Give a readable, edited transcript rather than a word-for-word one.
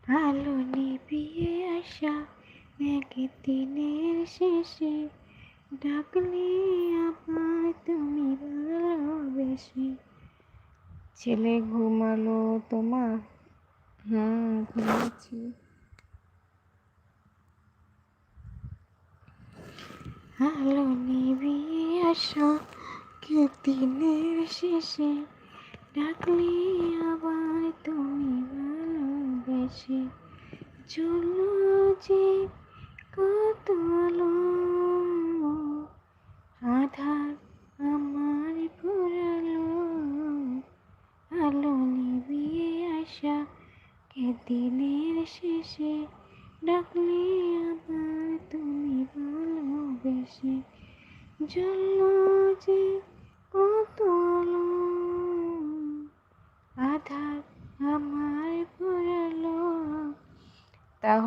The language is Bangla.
আলো নিভিয়ে আসা একদিনের শেষে ডাকলে আমায় তুমি ভালোবেসে। ছেলে ঘুমালো তোমার? ঘুমাচ্ছি। আলো নিভিয়ে আসা দিনের শেষে ডাকলে আবার তুমি ভালোবেসে। চলো যে কত আলো, আধার আমার পুরালো। আলো নিভিয়ে আসা দিনের শেষে ডাকলে আবার তুমি ভালোবেসে। জ্বললো যে কত আলো, আধার আমার